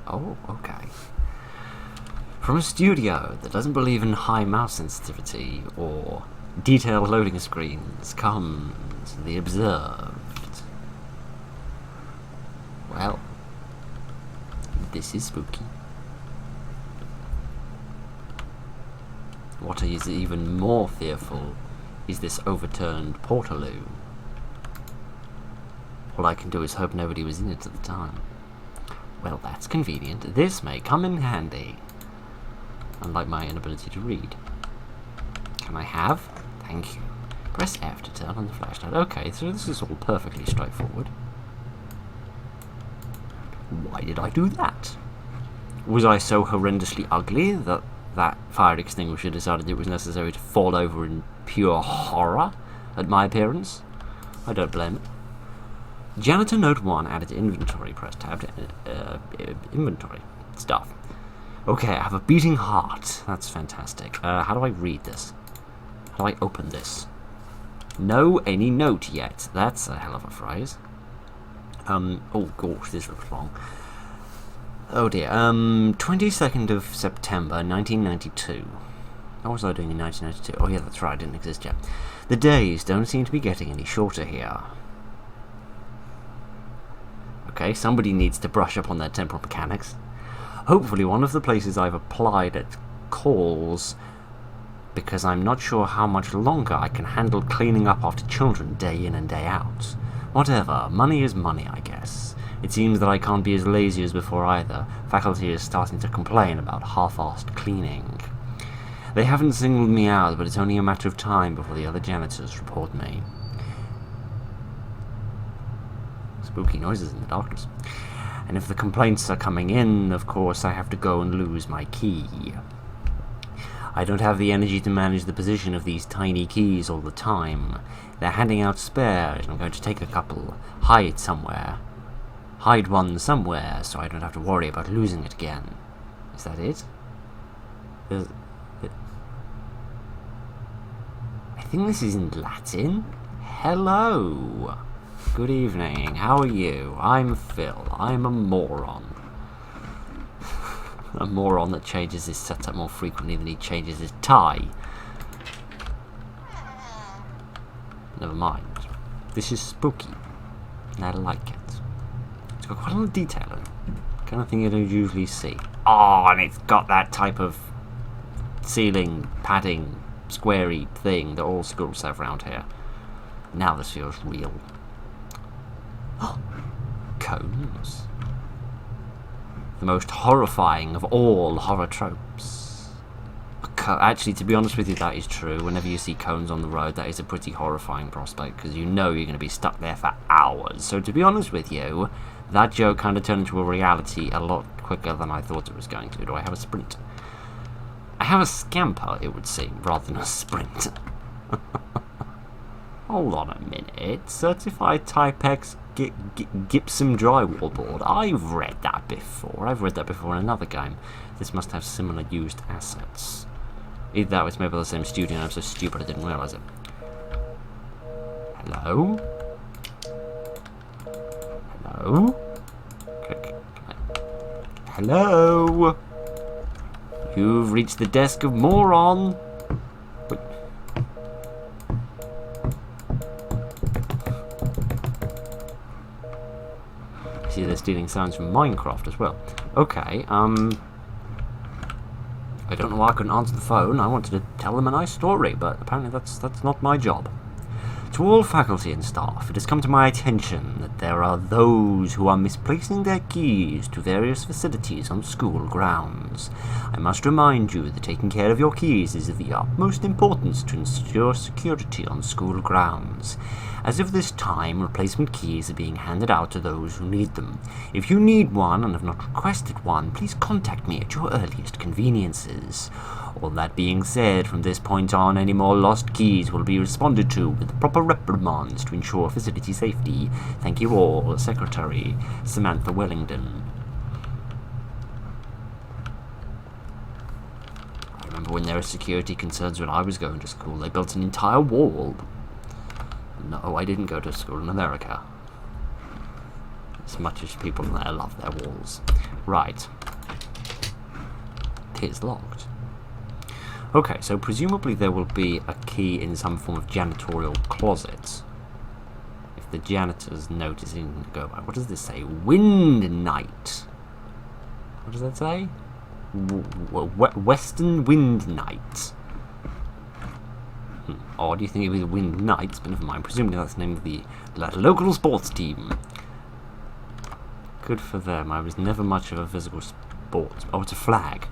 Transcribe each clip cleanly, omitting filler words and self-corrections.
Oh, okay. From a studio that doesn't believe in high mouse sensitivity or detailed loading screens comes The Observed. Well, this is spooky. What is even more fearful is this overturned portaloo. All I can do is hope nobody was in it at the time. Well, that's convenient. This may come in handy. Unlike my inability to read. Can I have? Thank you. Press F to turn on the flashlight. Okay, so this is all perfectly straightforward. Why did I do that? Was I so horrendously ugly that that fire extinguisher decided it was necessary to fall over in pure horror at my appearance? I don't blame it. Janitor Note 1 added to inventory. Press tab to inventory. Stuff. Okay, I have a beating heart. That's fantastic. How do I read this? How do I open this? No any note yet. That's a hell of a phrase. Oh gosh, this looks long. Oh dear. 22nd of September, 1992. What was I doing in 1992? Oh yeah, that's right, I didn't exist yet. The days don't seem to be getting any shorter here. Okay, somebody needs to brush up on their temporal mechanics. Hopefully one of the places I've applied at calls, because I'm not sure how much longer I can handle cleaning up after children day in and day out. Whatever, money is money, I guess. It seems that I can't be as lazy as before either. Faculty is starting to complain about half-assed cleaning. They haven't singled me out, but it's only a matter of time before the other janitors report me. Spooky noises in the darkness. And if the complaints are coming in, of course I have to go and lose my key. I don't have the energy to manage the position of these tiny keys all the time. They're handing out spares, and I'm going to take a couple, hide one somewhere, so I don't have to worry about losing it again. Is that it? I think this is in Latin. Hello! Good evening, how are you? I'm Phil. I'm a moron. A moron that changes his setup more frequently than he changes his tie. Never mind. This is spooky. And I like it. It's got quite a lot of detail in it. Kind of thing you don't usually see. Oh, and it's got that type of ceiling padding, squarey thing that all schools have around here. Now this feels real. Cones. The most horrifying of all horror tropes. Actually, to be honest with you, that is true. Whenever you see cones on the road, that is a pretty horrifying prospect, because you know you're going to be stuck there for hours. So to be honest with you, that joke kind of turned into a reality a lot quicker than I thought it was going to. Do I have a sprint? I have a scamper, it would seem, rather than a sprint. Hold on a minute. Certified Type X gypsum drywall board. I've read that before. I've read that before in another game. This must have similar used assets. Either that or it's maybe the same studio and I'm so stupid I didn't realise it. Hello? Hello? Hello? You've reached the desk of moron. Wait. See, they're stealing sounds from Minecraft as well. Okay, I don't know why I couldn't answer the phone. I wanted to tell them a nice story, but apparently that's not my job. To all faculty and staff, it has come to my attention that there are those who are misplacing their keys to various facilities on school grounds. I must remind you that taking care of your keys is of the utmost importance to ensure security on school grounds. As of this time, replacement keys are being handed out to those who need them. If you need one and have not requested one, please contact me at your earliest conveniences. All that being said, from this point on, any more lost keys will be responded to with proper reprimands to ensure facility safety. Thank you all, Secretary Samantha Wellington. I remember when there were security concerns when I was going to school. They built an entire wall. No, I didn't go to school in America. As much as people there love their walls. Right. It is locked. Okay, so presumably there will be a key in some form of janitorial closet. If the janitor's note is in go by. What does this say? Wind Night. What does that say? Western Wind Night. Odd, you think it would be the Wind Knights, but never mind. Presumably that's the name of the local sports team. Good for them. I was never much of a physical sport. Oh, it's a flag.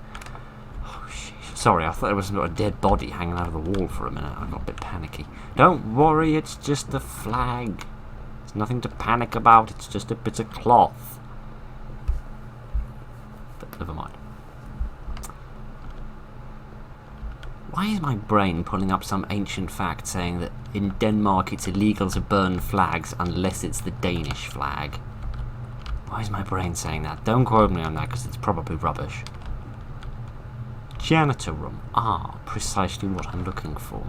Oh, sheesh. Sorry, I thought there was a dead body hanging out of the wall for a minute. I got a bit panicky. Don't worry, it's just a flag. There's nothing to panic about. It's just a bit of cloth. But never mind. Why is my brain pulling up some ancient fact saying that in Denmark it's illegal to burn flags unless it's the Danish flag? Why is my brain saying that? Don't quote me on that because it's probably rubbish. Janitor room. Ah, precisely what I'm looking for.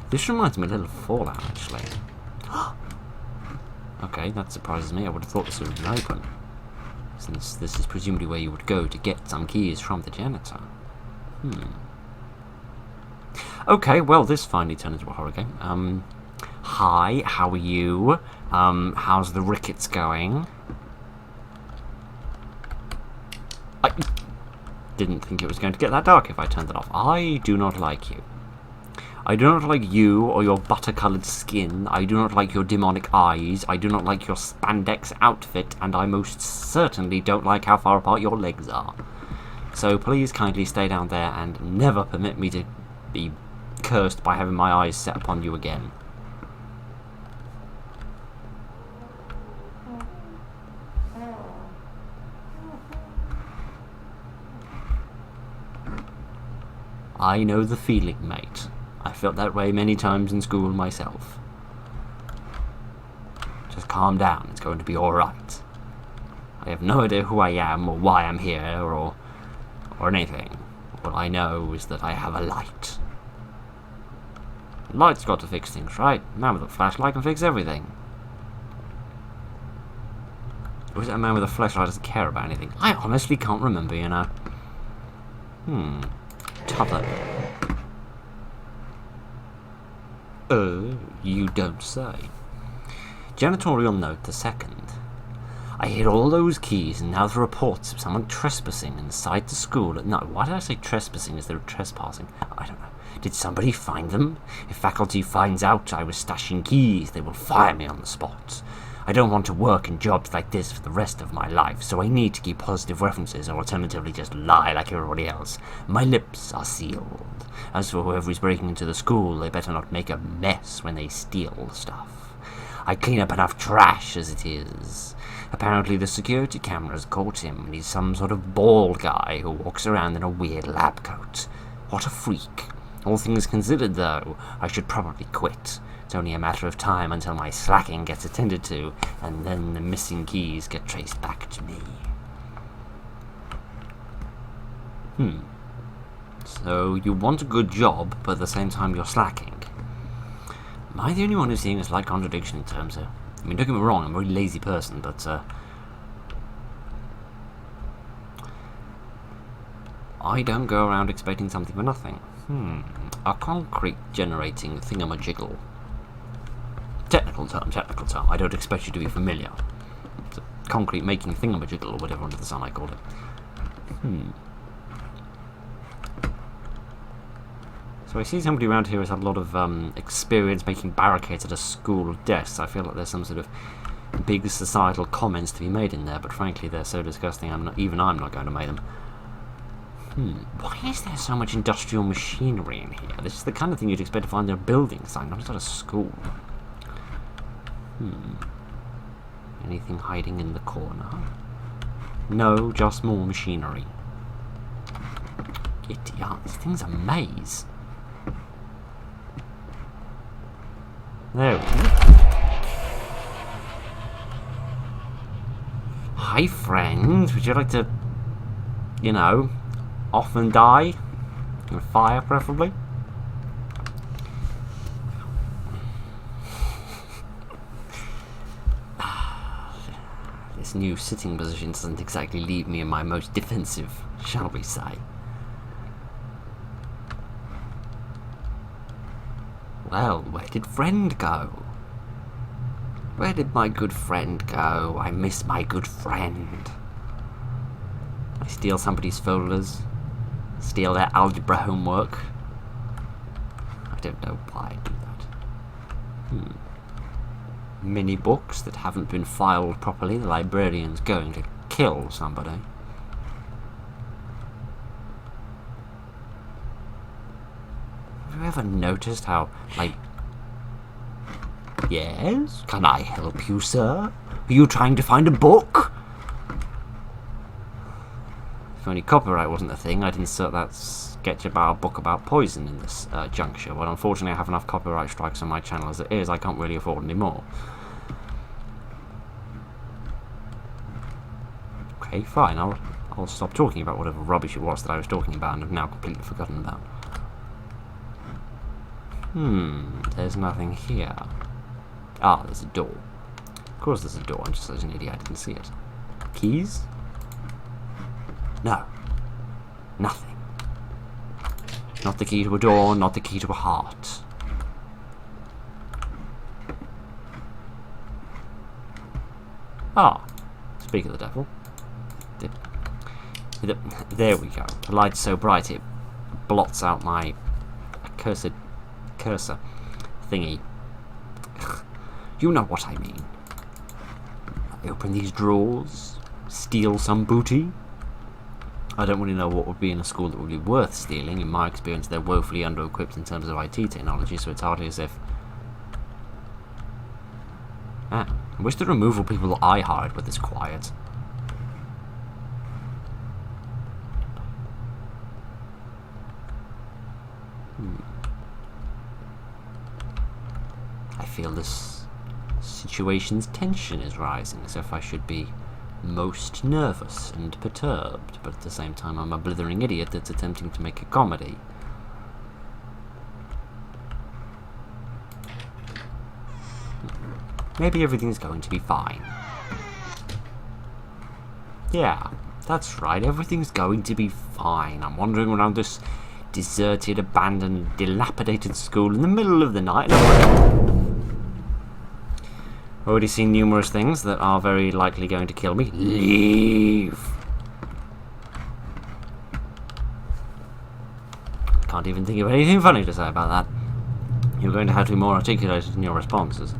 This reminds me a little of Fallout, actually. Okay, that surprises me. I would have thought this would have been open, since this is presumably where you would go to get some keys from the janitor. Okay, well, this finally turned into a horror game. Hi, how are you? How's the rickets going? I didn't think it was going to get that dark if I turned it off. I do not like you. I do not like you or your butter-coloured skin. I do not like your demonic eyes. I do not like your spandex outfit. And I most certainly don't like how far apart your legs are. So please kindly stay down there and never permit me to be cursed by having my eyes set upon you again. I know the feeling, mate. I felt that way many times in school myself. Just calm down, it's going to be alright. I have no idea who I am or why I'm here or anything. All I know is that I have a light. Light's got to fix things, right? Man with a flashlight can fix everything. Or is it a man with a flashlight doesn't care about anything? I honestly can't remember, you know. Tubber. You don't say. Janitorial note the second. I hear all those keys and now the reports of someone trespassing inside the school. No, why did I say trespassing instead of trespassing? I don't know. Did somebody find them? If faculty finds out I was stashing keys, they will fire me on the spot. I don't want to work in jobs like this for the rest of my life, so I need to keep positive references or alternatively just lie like everybody else. My lips are sealed. As for whoever is breaking into the school, they better not make a mess when they steal stuff. I clean up enough trash as it is. Apparently the security cameras caught him, and he's some sort of bald guy who walks around in a weird lab coat. What a freak. All things considered, though, I should probably quit. It's only a matter of time until my slacking gets attended to, and then the missing keys get traced back to me. So you want a good job, but at the same time you're slacking. Am I the only one who's seeing a slight contradiction in terms of... I mean, don't get me wrong, I'm a really lazy person, but I don't go around expecting something for nothing. A concrete generating thingamajiggle. Technical term. I don't expect you to be familiar. It's a concrete making thingamajiggle, or whatever under the sun I called it. So I see somebody around here has had a lot of experience making barricades at a school of desks. I feel like there's some sort of big societal comments to be made in there, but frankly they're so disgusting even I'm not going to make them. Why is there so much industrial machinery in here? This is the kind of thing you'd expect to find in a building site, not at a school. Anything hiding in the corner? No, just more machinery. Giddy up, this thing's a maze. There we go. Hi friend, would you like to, you know, off and die? In fire, preferably? This new sitting position doesn't exactly leave me in my most defensive, shall we say. Well, where did friend go? Where did my good friend go? I miss my good friend. I steal somebody's folders. Steal their algebra homework. I don't know why I do that. Mini books that haven't been filed properly. The librarian's going to kill somebody. Have you ever noticed how, like... Yes? Can I help you, sir? Are you trying to find a book? If only copyright wasn't a thing, I'd insert that sketch about a book about poison in this juncture. But unfortunately I have enough copyright strikes on my channel as it is. I can't really afford any more. Okay, fine. I'll stop talking about whatever rubbish it was that I was talking about and have now completely forgotten about. There's nothing here. Ah, there's a door. Of course there's a door, I'm just such an idiot I didn't see it. Keys? No. Nothing. Not the key to a door, not the key to a heart. Ah, speak of the devil. There we go. The light's so bright it blots out my accursed cursor thingy. You know what I mean. Open these drawers, steal some booty. I don't really know what would be in a school that would be worth stealing. In my experience, they're woefully under-equipped in terms of IT technology, so it's hardly as if... I wish the removal people I hired were this quiet. I feel this situation's tension is rising, as if I should be most nervous and perturbed, but at the same time I'm a blithering idiot that's attempting to make a comedy. Maybe everything's going to be fine. Yeah, that's right, everything's going to be fine. I'm wandering around this deserted, abandoned, dilapidated school in the middle of the night. Already seen numerous things that are very likely going to kill me. Leave! Can't even think of anything funny to say about that. You're going to have to be more articulated in your responses.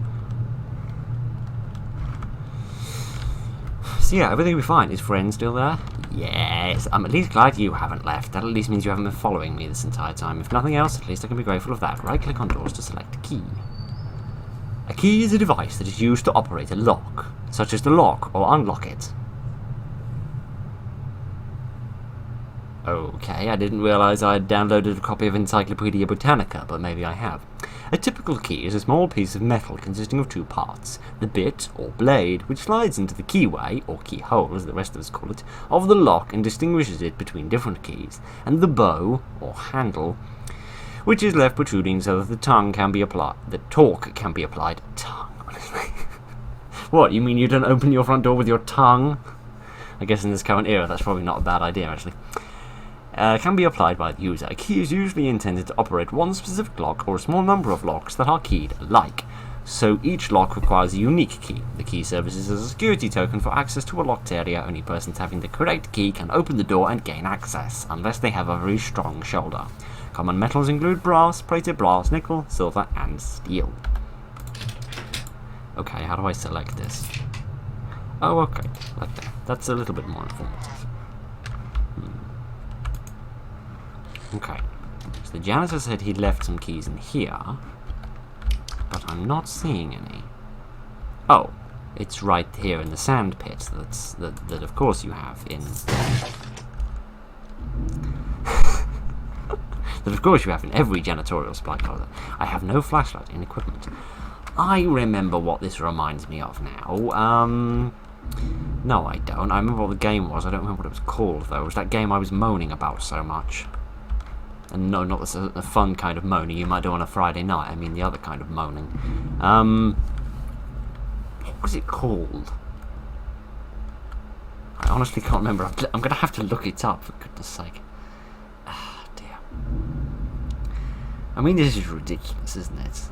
So yeah, everything will be fine. Is friend still there? Yes, I'm at least glad you haven't left. That at least means you haven't been following me this entire time. If nothing else, at least I can be grateful of that. Right-click on doors to select a key. A key is a device that is used to operate a lock, such as to lock or unlock it. Okay, I didn't realise I had downloaded a copy of Encyclopedia Britannica, but maybe I have. A typical key is a small piece of metal consisting of two parts. The bit, or blade, which slides into the keyway, or keyhole as the rest of us call it, of the lock and distinguishes it between different keys, and the bow, or handle, which is left protruding so that the torque can be applied. Tongue, honestly. What, you mean you don't open your front door with your tongue? I guess in this current era that's probably not a bad idea, actually. Can be applied by the user. A key is usually intended to operate one specific lock or a small number of locks that are keyed alike. So each lock requires a unique key. The key serves as a security token for access to a locked area. Only persons having the correct key can open the door and gain access, unless they have a very strong shoulder. Common metals include brass, plated brass, nickel, silver, and steel. Okay, how do I select this? Oh, okay, like that. That's a little bit more informative. Okay, so the janitor said he'd left some keys in here, but I'm not seeing any. Oh, it's right here in the sand pit. That of course you have in. That of course you have in every janitorial supply closet. I have no flashlight in equipment. I remember what this reminds me of now. No, I don't. I remember what the game was. I don't remember what it was called though. It was that game I was moaning about so much. And no, not the fun kind of moaning you might do on a Friday night. I mean the other kind of moaning. What was it called? I honestly can't remember. I'm going to have to look it up, for goodness sake. Ah, dear. I mean, this is ridiculous, isn't it?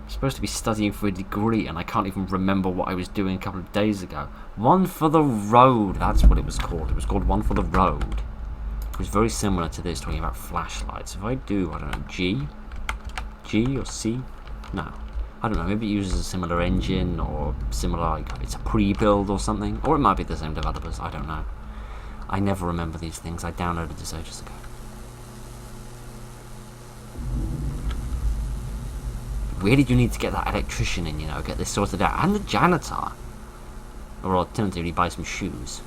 I'm supposed to be studying for a degree, and I can't even remember what I was doing a couple of days ago. One for the Road, that's what it was called. It was called One for the Road. It was very similar to this, talking about flashlights. If I do, I don't know, G or C? No. I don't know, maybe it uses a similar engine, or similar, like, it's a pre-build or something. Or it might be the same developers, I don't know. I never remember these things. I downloaded this ages ago. Really do need to get that electrician in, you know, get this sorted out. And the janitor. Or alternatively, buy some shoes.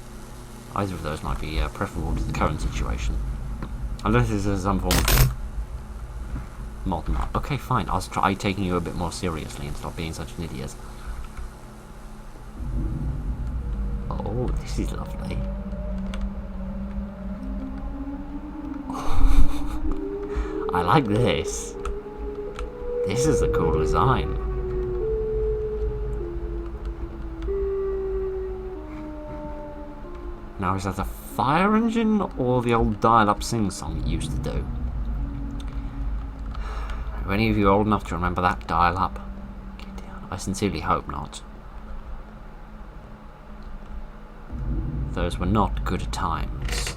Either of those might be preferable to the current situation. Unless this is some form of modern art. Okay, fine. I'll try taking you a bit more seriously and stop being such an idiot. Oh, this is lovely. I like this. This is a cool design. Now, is that a fire engine or the old dial-up sing-song it used to do? Are any of you old enough to remember that dial-up? I sincerely hope not. Those were not good times.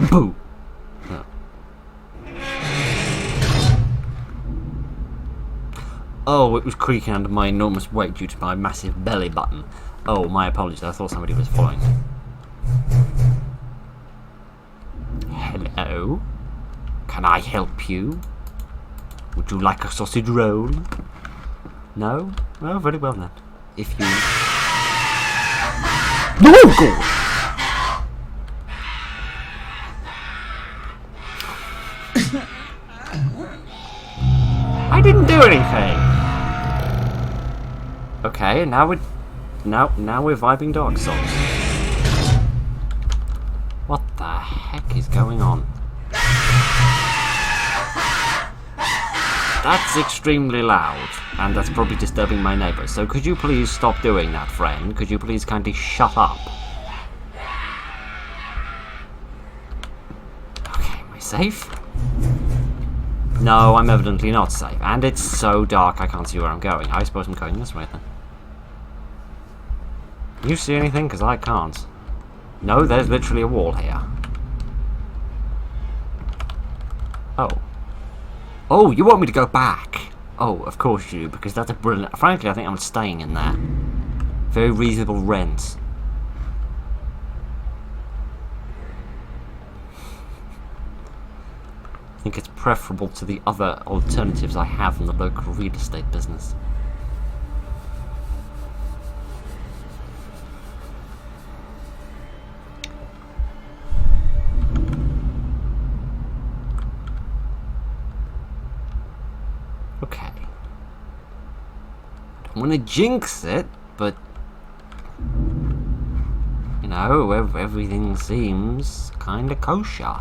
Boo! No. Oh, it was creaking under my enormous weight due to my massive belly button. Oh, my apologies, I thought somebody was following me. Hello? Can I help you? Would you like a sausage roll? No? Oh, very well then. If you... Oh, God! I didn't do anything! Okay, now we're vibing Dark Souls. What the heck is going on? That's extremely loud, and that's probably disturbing my neighbours. So could you please stop doing that, friend? Could you please kindly shut up? Okay, am I safe? No, I'm evidently not safe. And it's so dark I can't see where I'm going. I suppose I'm going this way then. Can you see anything? Because I can't. No, there's literally a wall here. Oh. Oh, you want me to go back? Oh, of course you do, because that's a brilliant... Frankly, I think I'm staying in there. Very reasonable rent. I think it's preferable to the other alternatives I have in the local real estate business. Okay. I don't want to jinx it, but... You know, everything seems kinda kosher.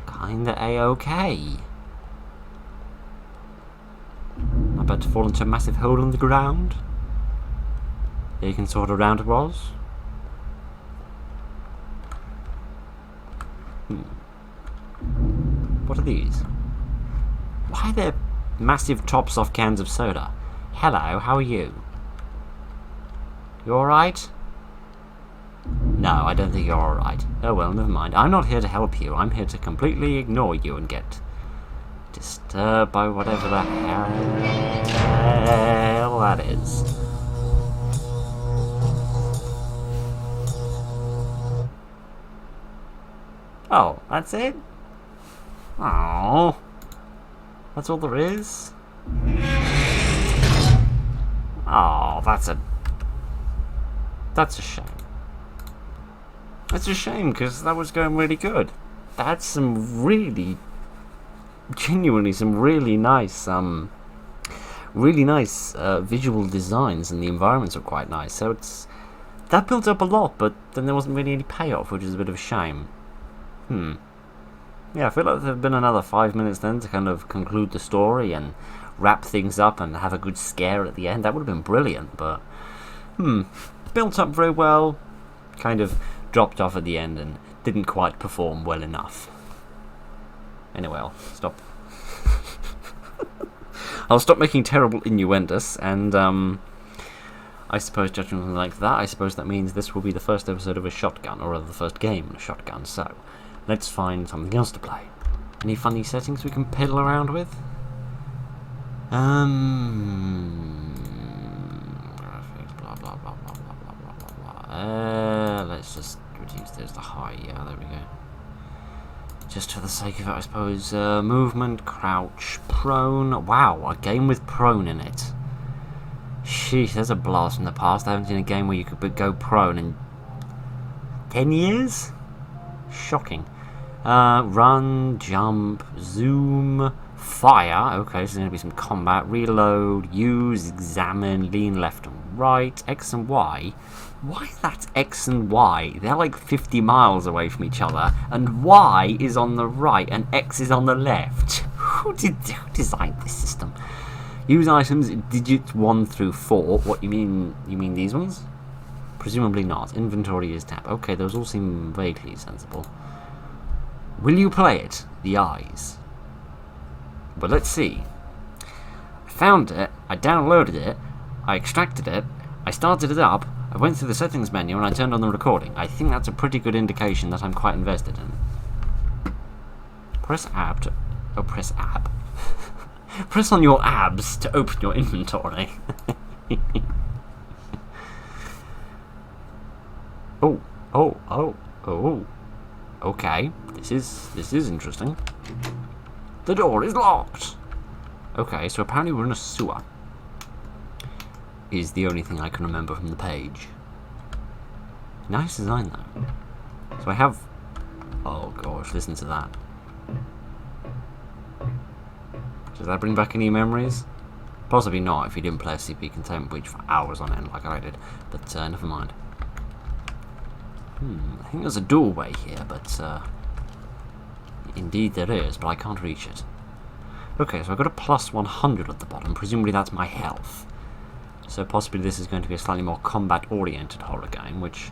Kinda a-okay. I'm about to fall into a massive hole in the ground. You can sort of round it was. What are these? Why are there massive tops off cans of soda? Hello, how are you? You alright? No, I don't think you're alright. Oh well, never mind. I'm not here to help you. I'm here to completely ignore you and get disturbed by whatever the hell that is. Oh, that's it? Oh, that's all there is? Oh, that's a shame. It's a shame, because that was going really good. That's some really, genuinely some really nice visual designs, and the environments are quite nice. So that built up a lot, but then there wasn't really any payoff, which is a bit of a shame. Yeah, I feel like there'd been another 5 minutes then to kind of conclude the story and wrap things up and have a good scare at the end. That would have been brilliant, but built up very well, kind of dropped off at the end and didn't quite perform well enough. Anyway, I'll stop. I'll stop making terrible innuendos, and I suppose judging something like that, I suppose that means this will be the first episode of a shotgun, or rather the first game in a shotgun, so let's find something else to play. Any funny settings we can piddle around with? Blah blah blah blah blah blah blah blah. Let's just reduce this to high, yeah, there we go. Just for the sake of it, I suppose. Movement, crouch, prone. Wow, a game with prone in it. Sheesh, there's a blast from the past. I haven't seen a game where you could go prone in 10 years? Shocking. Run, jump, zoom, fire. Okay, so there's going to be some combat. Reload, use, examine, lean left and right. X and Y. Why is that X and Y? They're like 50 miles away from each other. And Y is on the right and X is on the left. Who designed this system? Use items digits 1 through 4. What you mean? You mean these ones? Presumably not. Inventory is tab. Okay, those all seem vaguely sensible. Will you play it? The eyes. But let's see. I found it. I downloaded it. I extracted it. I started it up. I went through the settings menu and I turned on the recording. I think that's a pretty good indication that I'm quite invested in. Press ab to... Oh, press ab. Press on your abs to open your inventory. Oh. Okay, this is interesting. The door is locked. Okay, so apparently we're in a sewer. Is the only thing I can remember from the page. Nice design though. So I have... Oh gosh, listen to that. Does that bring back any memories? Possibly not if you didn't play SCP Containment Breach for hours on end like I did, but never mind. I think there's a doorway here, but indeed there is, but I can't reach it. Okay, so I've got a plus 100 at the bottom, presumably that's my health. So possibly this is going to be a slightly more combat-oriented horror game, which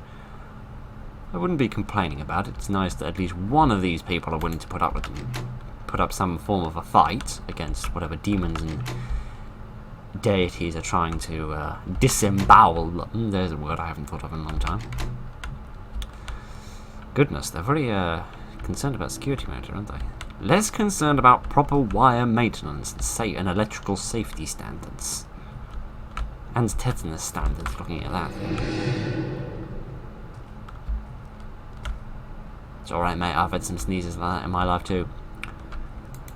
I wouldn't be complaining about. It's nice that at least one of these people are willing to put up some form of a fight against whatever demons and deities are trying to disembowel. There's a word I haven't thought of in a long time. Goodness, they're very concerned about security matter, aren't they? Less concerned about proper wire maintenance and electrical safety standards. And tetanus standards, looking at that. It's alright, mate, I've had some sneezes like that in my life too.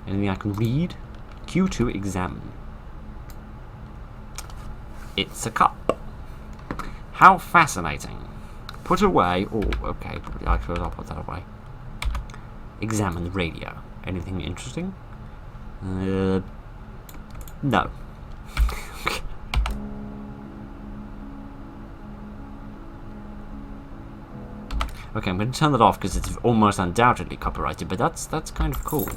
Anything I can read? Q2 examine. It's a cup. How fascinating. Put away. Oh, okay, I suppose I'll put that away. Examine the radio. Anything interesting? No. Okay, I'm going to turn that off because it's almost undoubtedly copyrighted, but that's kind of cool.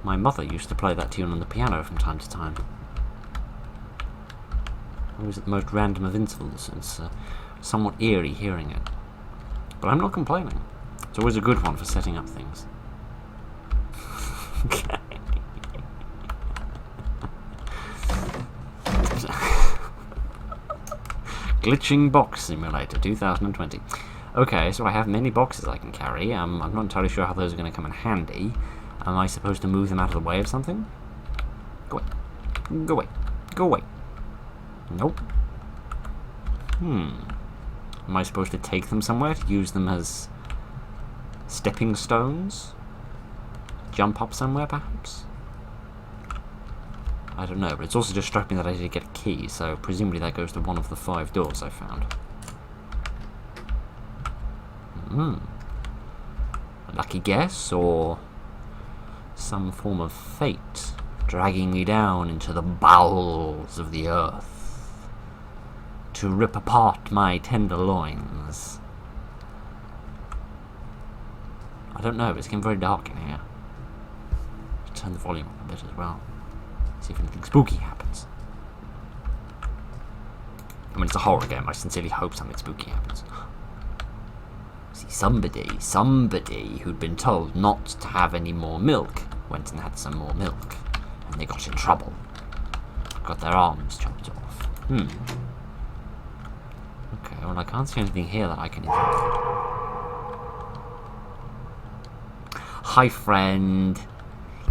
My mother used to play that tune on the piano from time to time. Always at the most random of intervals, and it's somewhat eerie hearing it. But I'm not complaining. It's always a good one for setting up things. Okay. Glitching Box Simulator 2020. Okay, so I have many boxes I can carry. I'm not entirely sure how those are going to come in handy. Am I supposed to move them out of the way of something? Go away. Go away. Go away. Nope. Am I supposed to take them somewhere to use them as stepping stones? Jump up somewhere, perhaps? I don't know, but it's also just struck me that I did get a key, so presumably that goes to one of the 5 doors I found. A lucky guess, or some form of fate dragging me down into the bowels of the earth to rip apart my tender loins. I don't know, but it's getting very dark in here. Turn the volume up a bit as well. See if anything spooky happens. I mean, it's a horror game. I sincerely hope something spooky happens. See Somebody who'd been told not to have any more milk went and had some more milk, and they got in trouble. Got their arms chopped off. Okay, well, I can't see anything here that I can interact. Hi, friend.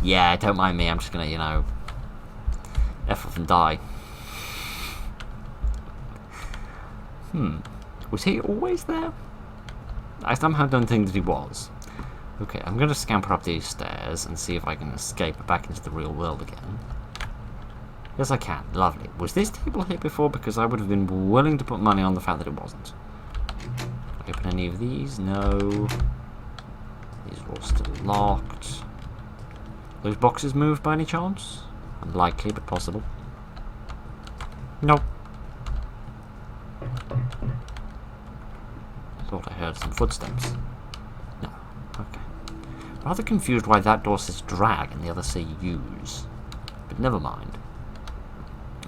Yeah, don't mind me. I'm just gonna, you know, F off and die. Was he always there? I somehow don't think that he was. Okay, I'm gonna scamper up these stairs and see if I can escape back into the real world again. Yes, I can. Lovely. Was this table here before? Because I would have been willing to put money on the fact that it wasn't. Open any of these? No. These are all still locked. Those boxes moved by any chance? Unlikely, but possible. Nope. Thought I heard some footsteps. No. Okay. Rather confused why that door says drag and the other say use. But never mind.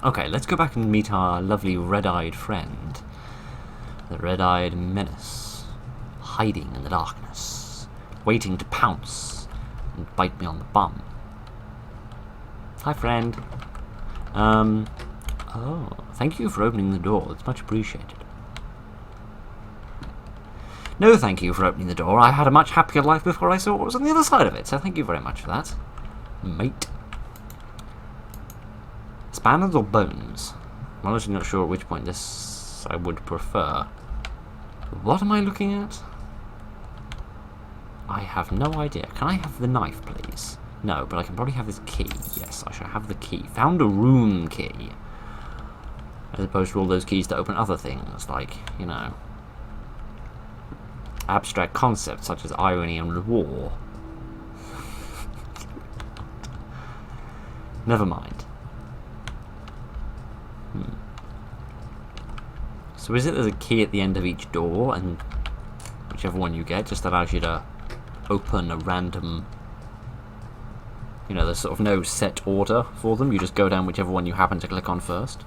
Okay, let's go back and meet our lovely red-eyed friend. The red-eyed menace. Hiding in the darkness. Waiting to pounce and bite me on the bum. Hi, friend. Oh, thank you for opening the door. It's much appreciated. No, thank you for opening the door. I had a much happier life before I saw what was on the other side of it, so thank you very much for that, mate. Spanners or bones? I'm honestly not sure at which point this I would prefer. What am I looking at? I have no idea. Can I have the knife, please? No, but I can probably have this key. Yes, I shall have the key. Found a room key. As opposed to all those keys to open other things, like, you know, abstract concepts such as irony and war. Never mind. So is it there's a key at the end of each door, and whichever one you get just allows you to open a random, you know, there's sort of no set order for them, you just go down whichever one you happen to click on first?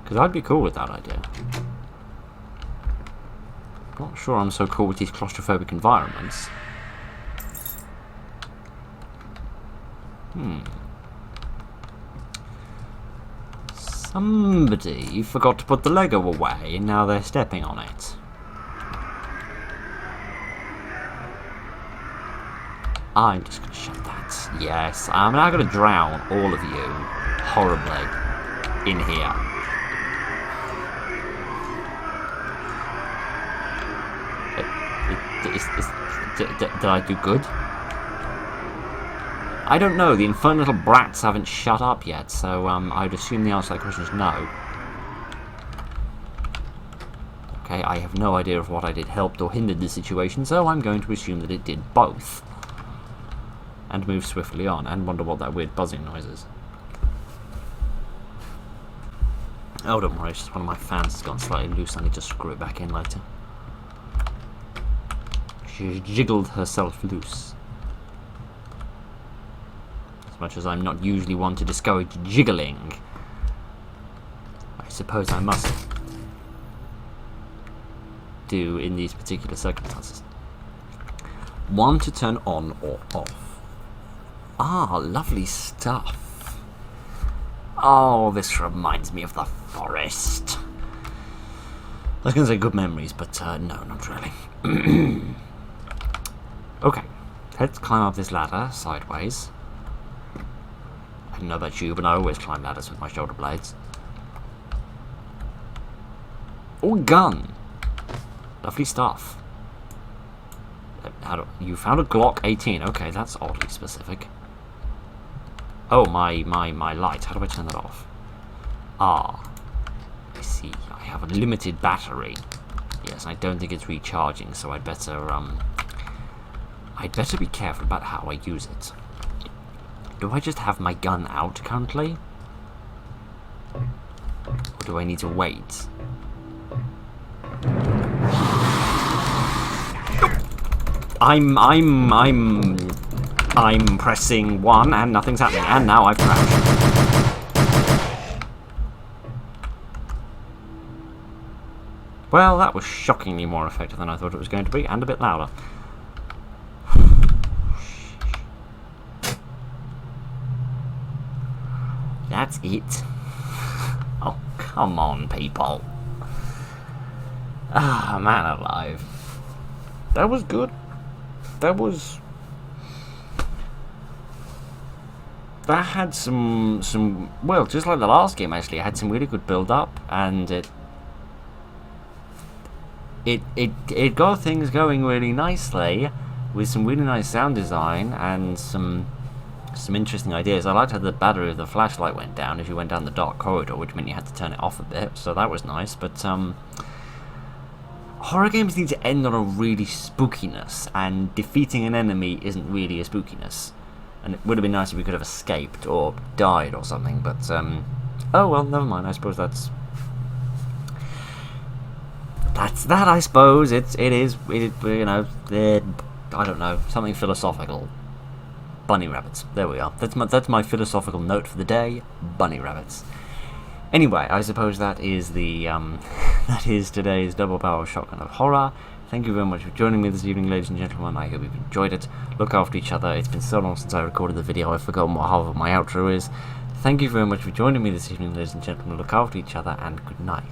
Because I'd be cool with that idea. Not sure I'm so cool with these claustrophobic environments. Somebody forgot to put the Lego away, and now they're stepping on it. I'm just going to shut that. Yes, I'm now going to drown all of you horribly in here. Did I do good? I don't know. The infernal little brats haven't shut up yet, so I'd assume the answer to that question is no. Okay, I have no idea if what I did helped or hindered the situation, so I'm going to assume that it did both. And move swiftly on, and wonder what that weird buzzing noise is. Oh, don't worry, it's just one of my fans has gone slightly loose. I need to screw it back in later. She jiggled herself loose. As much as I'm not usually one to discourage jiggling, I suppose I must do in these particular circumstances. One to turn on or off. Ah, lovely stuff. Oh, this reminds me of the forest. I was going to say good memories, but no, not really. Okay, let's climb up this ladder sideways. I don't know about you, but I always climb ladders with my shoulder blades. Oh, gun! Lovely stuff. You found a Glock 18. Okay, that's oddly specific. Oh, my light. How do I turn that off? Ah, I see. I have a limited battery. Yes, I don't think it's recharging, so I'd better be careful about how I use it. Do I just have my gun out currently? Or do I need to wait? I'm pressing 1 and nothing's happening, and now I've crashed. Well, that was shockingly more effective than I thought it was going to be, and a bit louder. That's it. Oh, come on, people. Ah, man alive. That was good. That had some well, just like the last game actually, it had some really good build up, and it got things going really nicely with some really nice sound design and some interesting ideas. I liked how the battery of the flashlight went down as you went down the dark corridor, which meant you had to turn it off a bit, so that was nice. But horror games need to end on a really spookiness, and defeating an enemy isn't really a spookiness. And it would have been nice if we could have escaped or died or something, but oh well, never mind. I suppose that's that. I suppose it is you know, I don't know, something philosophical. Bunny rabbits. There we are. That's my philosophical note for the day. Bunny rabbits. Anyway, I suppose that is the that is today's double barrel shotgun of horror. Thank you very much for joining me this evening, ladies and gentlemen. I hope you've enjoyed it. Look after each other. It's been so long since I recorded the video, I've forgotten what half of my outro is. Thank you very much for joining me this evening, ladies and gentlemen. Look after each other, and good night.